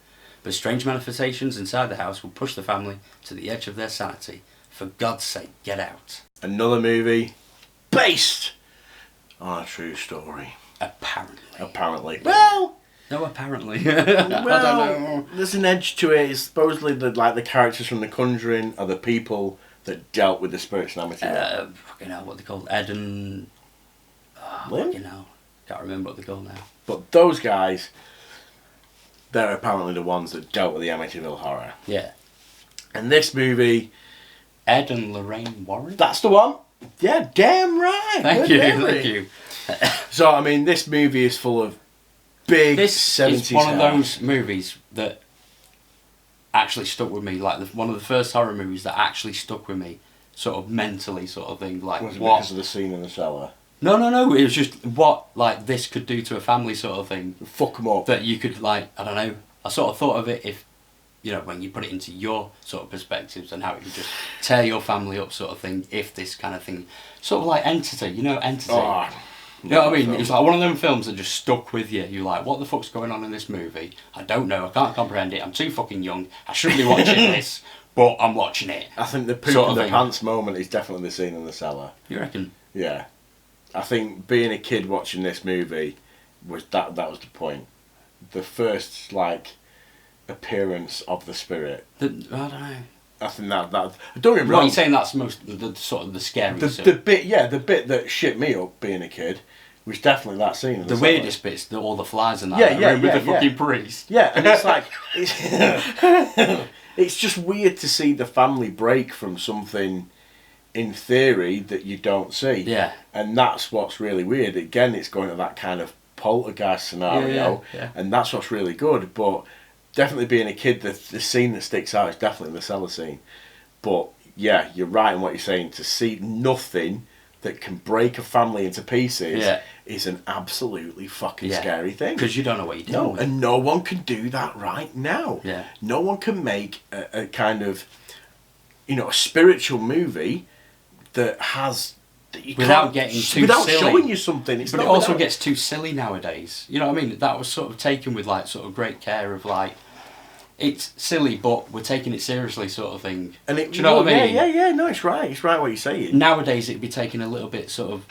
Speaker 2: But strange manifestations inside the house will push the family to the edge of their sanity. For God's sake, get out.
Speaker 1: Another movie based on a true story.
Speaker 2: Apparently.
Speaker 1: Well...
Speaker 2: No, apparently.
Speaker 1: Well,
Speaker 2: I don't know.
Speaker 1: There's an edge to it. It's supposedly the characters from The Conjuring are the people that dealt with the spirits in Amityville.
Speaker 2: Fucking hell, what they called? Ed and...
Speaker 1: Lynn?
Speaker 2: Fucking hell. Can't remember what they're called now.
Speaker 1: But those guys, they're apparently the ones that dealt with the Amityville Horror.
Speaker 2: Yeah.
Speaker 1: And this movie...
Speaker 2: Ed and Lorraine Warren?
Speaker 1: That's the one. Yeah, damn right.
Speaker 2: Thank you.
Speaker 1: So, I mean, this movie is full of big
Speaker 2: This
Speaker 1: 70s
Speaker 2: is one of
Speaker 1: horror.
Speaker 2: those movies that actually stuck with me, like one of the first horror movies that actually stuck with me, sort of mentally, sort of thing. Like
Speaker 1: Was it
Speaker 2: what?
Speaker 1: because of the scene in the cellar?
Speaker 2: No. It was just what like this could do to a family, sort of thing.
Speaker 1: Fuck them up.
Speaker 2: That you could like, I don't know. I sort of thought of it if, you know, when you put it into your sort of perspectives and how it could just tear your family up, sort of thing. If this kind of thing, sort of like Entity, you know, Entity.
Speaker 1: Oh,
Speaker 2: You know what I mean? It's like one of them films that just stuck with you. You're like, what the fuck's going on in this movie? I don't know. I can't comprehend it. I'm too fucking young. I shouldn't be watching this, but I'm watching it.
Speaker 1: I think the poop
Speaker 2: Sort
Speaker 1: in
Speaker 2: of
Speaker 1: the
Speaker 2: thing.
Speaker 1: pants moment is definitely the scene in the cellar.
Speaker 2: You reckon?
Speaker 1: Yeah. I think being a kid watching this movie was that was the point. The first appearance of the spirit.
Speaker 2: I don't know.
Speaker 1: I think that don't get me
Speaker 2: What,
Speaker 1: wrong.
Speaker 2: you're saying that's most the sort of the scary stuff.
Speaker 1: the bit that shit me up being a kid was definitely that scene. In
Speaker 2: The
Speaker 1: cellar.
Speaker 2: weirdest bits, all the flies and that.
Speaker 1: Yeah,
Speaker 2: with the fucking priest.
Speaker 1: Yeah, and it's like it's just weird to see the family break from something in theory that you don't see.
Speaker 2: Yeah.
Speaker 1: And that's what's really weird. Again, it's going to that kind of poltergeist scenario,
Speaker 2: Yeah.
Speaker 1: and that's what's really good. But definitely being a kid, the scene that sticks out is definitely the cellar scene. But yeah, you're right in what you're saying. To see nothing that can break a family into pieces is an absolutely fucking scary thing.
Speaker 2: Because you don't know what you're doing.
Speaker 1: And no one can do that right now.
Speaker 2: Yeah.
Speaker 1: No one can make a kind of, a spiritual movie that has...
Speaker 2: Without getting too
Speaker 1: without
Speaker 2: silly.
Speaker 1: showing you something.
Speaker 2: But it also gets too silly nowadays. You know what I mean? That was sort of taken with sort of great care of it's silly, but we're taking it seriously, sort of thing.
Speaker 1: And
Speaker 2: do you know what I mean?
Speaker 1: Yeah. No, it's right. It's right what you're saying.
Speaker 2: Nowadays, it'd be taken a little bit sort of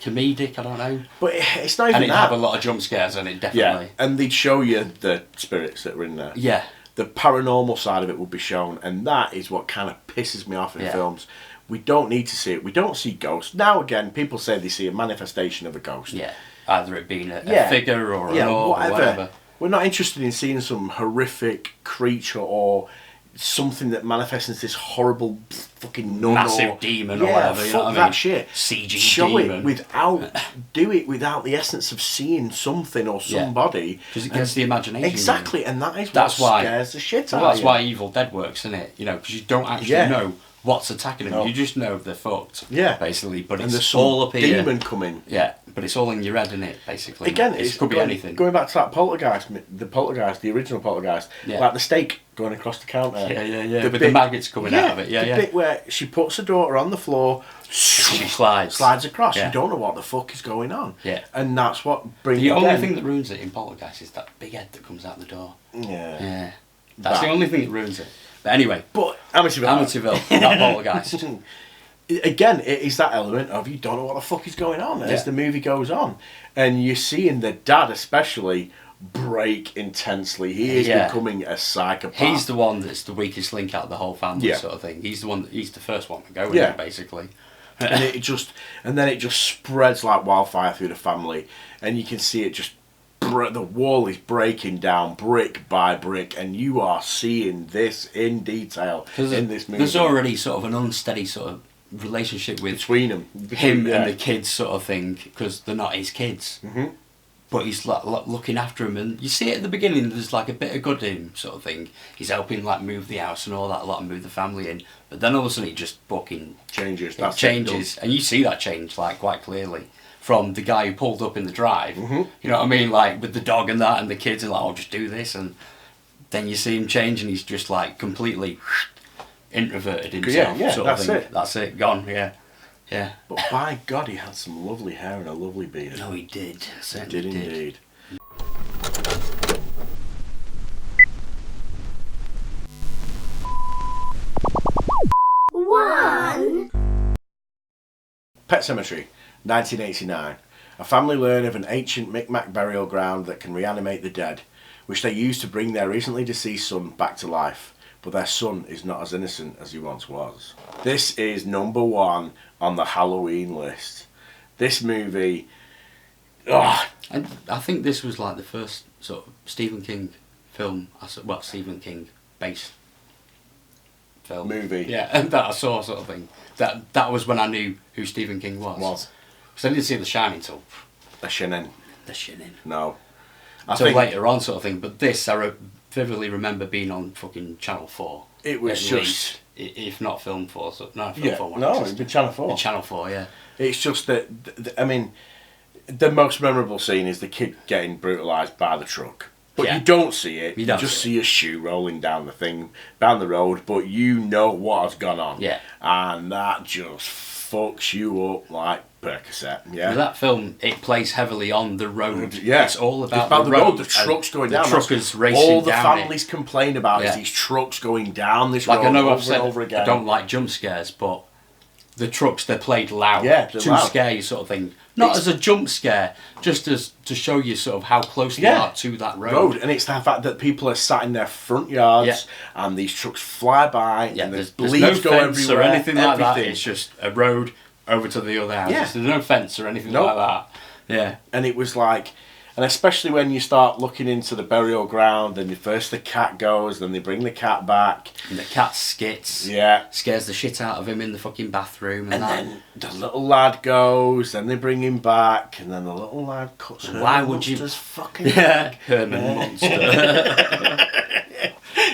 Speaker 2: comedic. I don't know.
Speaker 1: But it's not even
Speaker 2: and it'd
Speaker 1: that.
Speaker 2: have a lot of jump scares in it, definitely.
Speaker 1: Yeah, and they'd show you the spirits that were in there.
Speaker 2: Yeah.
Speaker 1: The paranormal side of it would be shown, and that is what kind of pisses me off in films. We don't need to see it. We don't see ghosts. Now again, people say they see a manifestation of a ghost.
Speaker 2: Yeah. Either it being a figure or an orb or whatever.
Speaker 1: We're not interested in seeing some horrific creature or something that manifests as this horrible fucking nun
Speaker 2: massive demon or whatever.
Speaker 1: Fuck
Speaker 2: you know what
Speaker 1: that
Speaker 2: I mean?
Speaker 1: shit.
Speaker 2: CG
Speaker 1: Show
Speaker 2: demon.
Speaker 1: it without, do it without the essence of seeing something or somebody.
Speaker 2: Because it gets the imagination.
Speaker 1: Exactly, and that is what scares the shit out of you.
Speaker 2: That's why Evil Dead works, isn't it? Because you don't actually know what's attacking them.
Speaker 1: No.
Speaker 2: You just know they're fucked.
Speaker 1: Yeah.
Speaker 2: Basically, but
Speaker 1: and
Speaker 2: it's
Speaker 1: there's some
Speaker 2: all up here.
Speaker 1: demon coming.
Speaker 2: Yeah, but it's all in your head, isn't it? Basically.
Speaker 1: Again,
Speaker 2: it could be anything.
Speaker 1: Going back to that poltergeist, the original poltergeist, like the steak going across the counter.
Speaker 2: Yeah. With the maggots coming out of it. Yeah,
Speaker 1: the bit where she puts her daughter on the floor,
Speaker 2: she slides
Speaker 1: across. You don't know what the fuck is going on.
Speaker 2: Yeah.
Speaker 1: And that's what brings.
Speaker 2: The only thing that ruins it in poltergeist is that big head that comes out the door.
Speaker 1: Yeah.
Speaker 2: That's the only thing that ruins it. But anyway.
Speaker 1: But Amityville,
Speaker 2: not poltergeist.
Speaker 1: again, it is that element of you don't know what the fuck is going on as the movie goes on. And you're seeing the dad especially break intensely. He is becoming a psychopath.
Speaker 2: He's the one that's the weakest link out of the whole family sort of thing. He's the one he's the first one to go in basically. And then it just spreads like wildfire through the family, and you can see it just the wall is breaking down brick by brick, and you are seeing this in detail in this movie. There's already sort of an unsteady sort of relationship with
Speaker 1: between him
Speaker 2: and the kids sort of thing, because they're not his kids.
Speaker 1: Mm-hmm.
Speaker 2: But he's like looking after him, and you see it at the beginning. There's like a bit of good in him, sort of thing. He's helping like move the house and all that, and move the family in. But then all of a sudden, he just fucking
Speaker 1: changes.
Speaker 2: And you see that change like quite clearly from the guy who pulled up in the drive.
Speaker 1: Mm-hmm.
Speaker 2: You know what I mean? Like with the dog and that, and the kids, and like, I'll just do this, and then you see him change, and he's just like completely introverted himself.
Speaker 1: Yeah,
Speaker 2: sort
Speaker 1: that's
Speaker 2: of thing.
Speaker 1: it.
Speaker 2: That's it. Gone. Yeah. Yeah.
Speaker 1: But by God, he had some lovely hair and a lovely beard.
Speaker 2: No, he did.
Speaker 1: He did indeed.
Speaker 3: One.
Speaker 1: Pet Sematary, 1989. A family learn of an ancient Micmac burial ground that can reanimate the dead, which they use to bring their recently deceased son back to life. But their son is not as innocent as he once was. This is number 1 on the Halloween list. This movie...
Speaker 2: I think this was like the first sort of Stephen King film, Stephen King based film.
Speaker 1: Movie.
Speaker 2: Yeah, and that I saw sort of thing. That was when I knew who Stephen King was. Because I didn't see The Shining till...
Speaker 1: The Shining. No.
Speaker 2: Until later on sort of thing. But this, I vividly remember being on fucking Channel 4.
Speaker 1: It was just...
Speaker 2: least, if not Film 4. So, no, Film 4.
Speaker 1: No, it'd be Channel 4.
Speaker 2: Channel 4, yeah.
Speaker 1: It's just that, I mean, the most memorable scene is the kid getting brutalised by the truck. But you don't see it. You just see a shoe rolling down the road, but you know what has gone on.
Speaker 2: Yeah.
Speaker 1: And that just fucks you up like Percocet. Yeah.
Speaker 2: Well, that film, it plays heavily on the road.
Speaker 1: Yeah.
Speaker 2: It's all about
Speaker 1: the road. The trucks going down.
Speaker 2: The truckers racing down.
Speaker 1: All the families complain about is these trucks going down this road
Speaker 2: I know
Speaker 1: over and over again.
Speaker 2: I don't like jump scares, but the trucks, they're played loud.
Speaker 1: Yeah,
Speaker 2: to scare you sort of thing. Not as a jump scare, just as to show you sort of how close they are to that road.
Speaker 1: And it's the fact that people are sat in their front yards and these trucks fly by and there's bleeds
Speaker 2: no
Speaker 1: go
Speaker 2: fence
Speaker 1: everywhere.
Speaker 2: Or anything like that. It's just a road over to the other houses.
Speaker 1: Yeah.
Speaker 2: There's no fence or anything like that. Yeah.
Speaker 1: And it was like... And especially when you start looking into the burial ground, and first the cat goes, then they bring the cat back.
Speaker 2: And the cat skits.
Speaker 1: Yeah.
Speaker 2: Scares the shit out of him in the fucking bathroom. And
Speaker 1: then the little lad goes, then they bring him back, and then the little lad cuts Herman Munster's fucking neck.
Speaker 2: Herman Munster.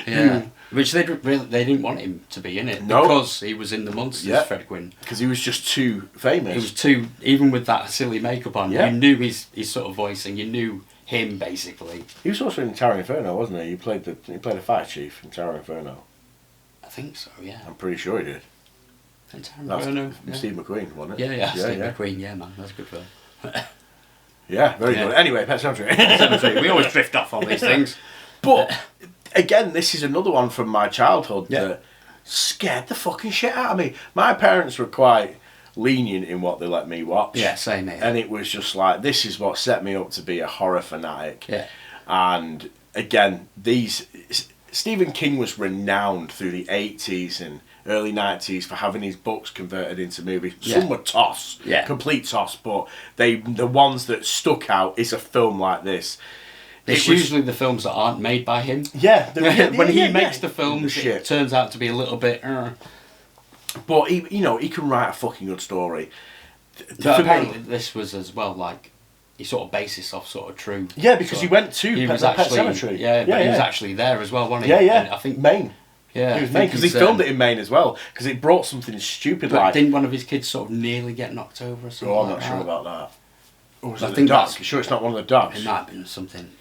Speaker 2: Yeah. Which they didn't want him to be in it.
Speaker 1: No.
Speaker 2: Because he was in the Monsters, Fred Gwynne.
Speaker 1: Because he was just too famous.
Speaker 2: He was too, even with that silly makeup on, you knew his sort of voice, and you knew him basically.
Speaker 1: He was also in Tower Inferno, wasn't he? He played a fire chief in Tower Inferno.
Speaker 2: I think so, yeah.
Speaker 1: I'm pretty sure he did.
Speaker 2: Inferno.
Speaker 1: Steve McQueen, wasn't it?
Speaker 2: Yeah, Steve McQueen, yeah, man. That's a good film.
Speaker 1: Yeah, very good. Anyway, Pet Sematary.
Speaker 2: We always drift off on these things.
Speaker 1: But again, this is another one from my childhood that scared the fucking shit out of me. My parents were quite lenient in what they let me watch.
Speaker 2: Yeah, same here.
Speaker 1: And it was just like, this is what set me up to be a horror fanatic.
Speaker 2: Yeah.
Speaker 1: And again, Stephen King was renowned through the 80s and early 90s for having his books converted into movies. Some were toss, complete toss, but the ones that stuck out is a film like this.
Speaker 2: It's usually the films that aren't made by him.
Speaker 1: Yeah.
Speaker 2: When he makes the films, it turns out to be a little bit...
Speaker 1: But, he can write a fucking good story.
Speaker 2: But apparently this was as well, like, he sort of based this off sort of true...
Speaker 1: Yeah, because he went to Pet Sematary.
Speaker 2: Yeah, but he was actually there as well, wasn't he?
Speaker 1: Yeah.
Speaker 2: And I think
Speaker 1: Maine.
Speaker 2: Yeah,
Speaker 1: he was Maine, because he filmed it in Maine as well, because it brought something stupid like...
Speaker 2: Didn't one of his kids sort of nearly get knocked over or something?
Speaker 1: Oh, I'm not sure about that. Or was
Speaker 2: I
Speaker 1: think the dog? You sure it's not one of the dogs?
Speaker 2: It might have been something.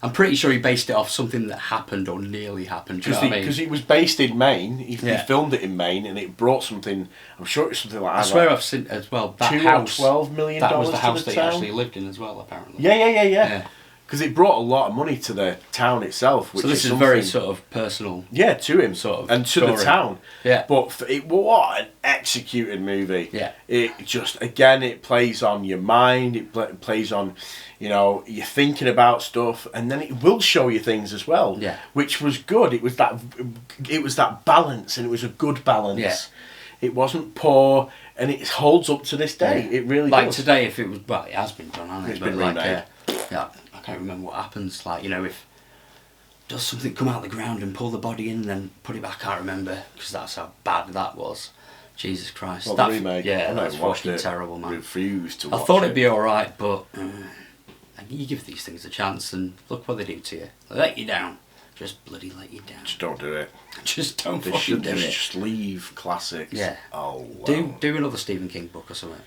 Speaker 2: I'm pretty sure he based it off something that happened or nearly happened.
Speaker 1: Because it was based in Maine. He filmed it in Maine, and it brought something. I'm sure it's something like.
Speaker 2: I swear I've seen as well. That
Speaker 1: $2
Speaker 2: house,
Speaker 1: or $12 million.
Speaker 2: That was the house that he actually lived in as well, apparently.
Speaker 1: Yeah. because it brought a lot of money to the town itself. Which
Speaker 2: so this is very sort of personal.
Speaker 1: Yeah, to him
Speaker 2: sort of
Speaker 1: and to
Speaker 2: story.
Speaker 1: the town.
Speaker 2: Yeah,
Speaker 1: but what an executed movie.
Speaker 2: Yeah,
Speaker 1: it just again it plays on your mind. It plays on, you're thinking about stuff, and then it will show you things as well.
Speaker 2: Yeah,
Speaker 1: which was good. It was that balance, and it was a good balance.
Speaker 2: Yeah.
Speaker 1: It wasn't poor, and it holds up to this day.
Speaker 2: Yeah.
Speaker 1: It really
Speaker 2: like
Speaker 1: does.
Speaker 2: today, if it was it has been done, hasn't it?
Speaker 1: It's
Speaker 2: but
Speaker 1: been
Speaker 2: like,
Speaker 1: remade.
Speaker 2: Yeah, I can't remember what happens. Like if does something come out of the ground and pull the body in and then put it back? I can't remember because that's how bad that was. Jesus Christ.
Speaker 1: Well,
Speaker 2: that
Speaker 1: the remake.
Speaker 2: Yeah, that's
Speaker 1: watched
Speaker 2: fucking
Speaker 1: it,
Speaker 2: terrible, man.
Speaker 1: Refused to
Speaker 2: I
Speaker 1: watch
Speaker 2: thought
Speaker 1: it.
Speaker 2: it'd be alright, but you give these things a chance and look what they do to you. They let you down. Just bloody let you down.
Speaker 1: Just don't do it.
Speaker 2: Just don't
Speaker 1: They
Speaker 2: fucking
Speaker 1: should
Speaker 2: do it.
Speaker 1: just leave classics.
Speaker 2: Yeah.
Speaker 1: Oh, wow.
Speaker 2: Do another Stephen King book or something.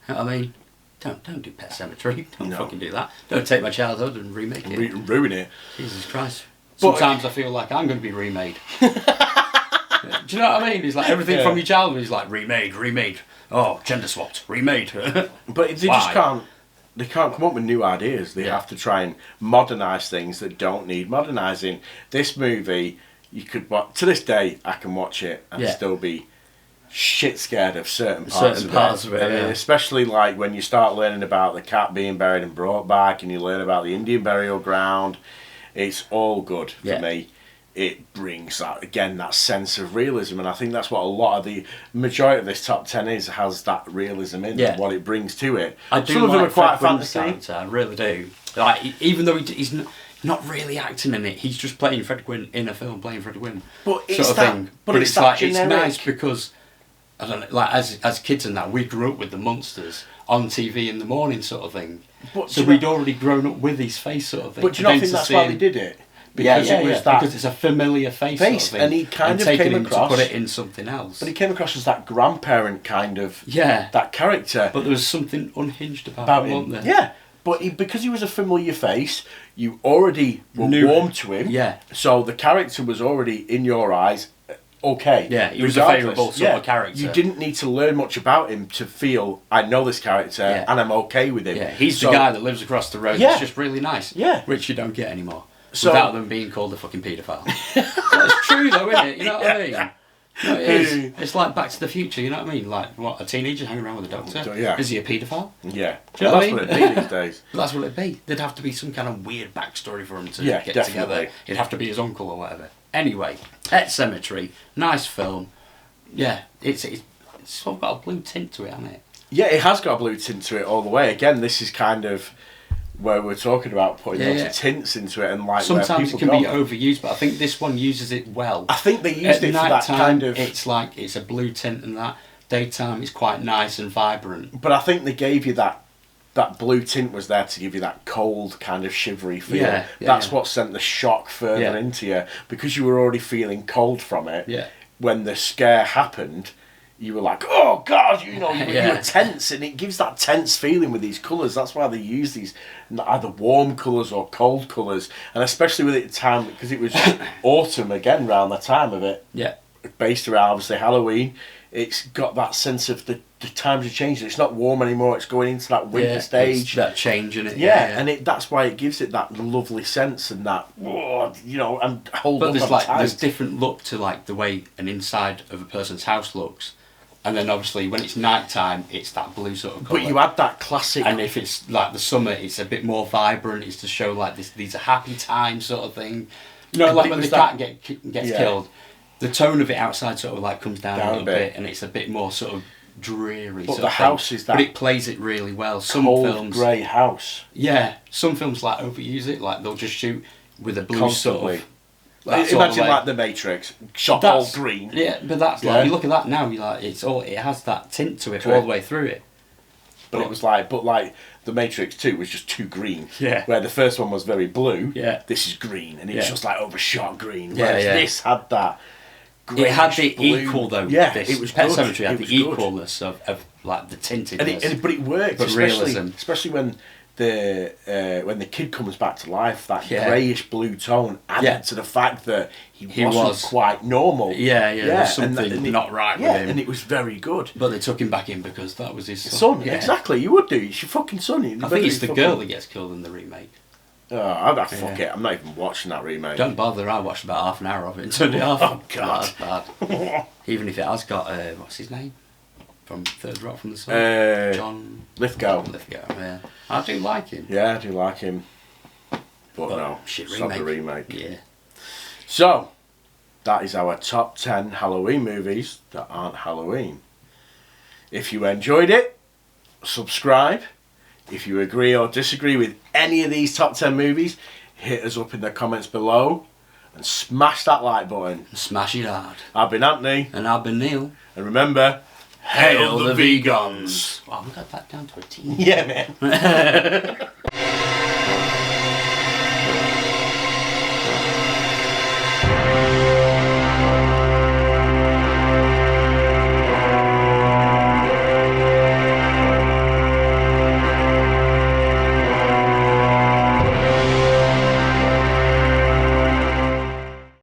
Speaker 2: You know what I mean? Don't do Pet Sematary. Don't fucking do that. Don't take my childhood and remake it.
Speaker 1: Ruin it.
Speaker 2: Jesus Christ.
Speaker 1: But-
Speaker 2: Sometimes I feel like I'm going to be remade. Do you know what I mean? It's like everything from your childhood is like remade. Oh, gender swapped, remade.
Speaker 1: But they just can't. They can't come up with new ideas. They have to try and modernise things that don't need modernising. This movie, you could watch to this day. I can watch it and still be shit scared of certain parts of it. I mean, especially like when you start learning about the cat being buried and brought back, and you learn about the Indian burial ground. It's all good for me. It brings that sense of realism, and I think that's what a lot of the majority of this top 10 has that realism in and what it brings to it.
Speaker 2: I do.
Speaker 1: Some of them are quite fantasy.
Speaker 2: Character, I really do. Like even though he's not really acting in it, he's just playing Fred Gwynn in a film, playing Fred Gwynn.
Speaker 1: But it's
Speaker 2: sort of
Speaker 1: that.
Speaker 2: thing.
Speaker 1: But it's that
Speaker 2: like
Speaker 1: generic.
Speaker 2: it's nice because I don't know. Like as kids and that, we grew up with the monsters on TV in the morning, sort of thing.
Speaker 1: But
Speaker 2: so we'd already grown up with his face, sort of thing.
Speaker 1: But do you not think that's why they did it? Because it was that
Speaker 2: because it's a familiar face sort of thing,
Speaker 1: and he kind of
Speaker 2: taking
Speaker 1: came
Speaker 2: him
Speaker 1: across
Speaker 2: to put it in something else.
Speaker 1: But he came across as that grandparent kind of that character.
Speaker 2: But there was something unhinged about him, wasn't there?
Speaker 1: Yeah, but because he was a familiar face, you already were warm to him.
Speaker 2: Yeah.
Speaker 1: So the character was already in your eyes. Okay.
Speaker 2: Yeah, he was a favourable sort of character.
Speaker 1: You didn't need to learn much about him to feel, I know this character and I'm okay with him.
Speaker 2: Yeah, he's the guy that lives across the road. It's just really nice.
Speaker 1: Yeah.
Speaker 2: Which you don't get anymore. Without them being called a fucking paedophile. It's true though, isn't it? You know what I mean? No, it is. It's like Back to the Future, you know what I mean? Like, what, a teenager hanging around with a doctor?
Speaker 1: Yeah.
Speaker 2: Is he a paedophile?
Speaker 1: Yeah.
Speaker 2: Do you know what I mean?
Speaker 1: That's what it'd be these days.
Speaker 2: That's what it'd be. There'd have to be some kind of weird backstory for him to get
Speaker 1: definitely.
Speaker 2: together. It'd have to be his uncle or whatever. Anyway, Pet Sematary, nice film. Yeah, it's sort of got a blue tint to it, hasn't it?
Speaker 1: Yeah, it has got a blue tint to it all the way. Again, this is kind of where we're talking about putting lots of tints into it, and like
Speaker 2: sometimes it can be overused, but I think this one uses it well.
Speaker 1: I think they used it for that kind of.
Speaker 2: It's like it's a blue tint, and that daytime is quite nice and vibrant.
Speaker 1: But I think they gave you that blue tint was there to give you that cold kind of shivery feel. That's what sent the shock further into you, because you were already feeling cold from it.
Speaker 2: Yeah.
Speaker 1: When the scare happened, you were like, oh God, you were tense, and it gives that tense feeling with these colours. That's why they use these either warm colours or cold colours, and especially with it at the time, because it was autumn again around the time of it.
Speaker 2: Yeah.
Speaker 1: Based around obviously Halloween, it's got that sense of the times are changing. It's not warm anymore. It's going into that winter stage.
Speaker 2: It's that change in it.
Speaker 1: And that's why it gives it that lovely sense and that and hold.
Speaker 2: But there's different look to like the way an inside of a person's house looks. And then obviously when it's night time, it's that blue sort of colour.
Speaker 1: But you had that classic.
Speaker 2: And if it's like the summer, it's a bit more vibrant. It's to show like these are happy times sort of thing. You know, like when the cat gets killed, the tone of it outside sort of like comes down a little bit, and it's a bit more sort of dreary.
Speaker 1: But the house is that.
Speaker 2: But it plays it really well. Some
Speaker 1: cold
Speaker 2: films,
Speaker 1: grey house.
Speaker 2: Yeah, some films like overuse it. Like they'll just shoot with a blue
Speaker 1: Constantly.
Speaker 2: sort of.
Speaker 1: Imagine like The Matrix, shot all green.
Speaker 2: Yeah, but that's like you look at that now. You like it has that tint to it all the way through it.
Speaker 1: But it was like, The Matrix 2 was just too green.
Speaker 2: Yeah.
Speaker 1: Where the first one was very blue.
Speaker 2: Yeah.
Speaker 1: This is green, and it's just like overshot green.
Speaker 2: Yeah,
Speaker 1: Whereas this had that.
Speaker 2: It had the
Speaker 1: blue.
Speaker 2: equal though.
Speaker 1: Yeah,
Speaker 2: this
Speaker 1: it was
Speaker 2: Pet
Speaker 1: good.
Speaker 2: Sematary had
Speaker 1: It was
Speaker 2: the
Speaker 1: good.
Speaker 2: equalness of like the tintedness.
Speaker 1: But it worked,
Speaker 2: but realism.
Speaker 1: especially when the kid comes back to life. That greyish blue tone added to the fact that he wasn't quite normal.
Speaker 2: Yeah, there's something not right with him.
Speaker 1: And it was very good.
Speaker 2: But they took him back in because that was his
Speaker 1: son. Exactly, you would do. It's your fucking son.
Speaker 2: I think it's the girl that gets killed in the remake.
Speaker 1: Fuck it. I'm not even watching that remake.
Speaker 2: Don't bother. I watched about half an hour of it and turned it off.
Speaker 1: Oh, God.
Speaker 2: That's bad. Even if it has got, what's his name? From Third Rock from the Sun? John
Speaker 1: Lithgow.
Speaker 2: Yeah. I do like him.
Speaker 1: Yeah, I do like him. But no,
Speaker 2: shit
Speaker 1: it's not the remake.
Speaker 2: Yeah.
Speaker 1: So, that is our top 10 Halloween movies that aren't Halloween. If you enjoyed it, subscribe. If you agree or disagree with any of these top 10 movies, hit us up in the comments below and smash that like button.
Speaker 2: Smash it hard.
Speaker 1: I've been Anthony.
Speaker 2: And I've been Neil.
Speaker 1: And remember, hail the vegans.
Speaker 2: Wow, we got that down to a T.
Speaker 1: Yeah, man.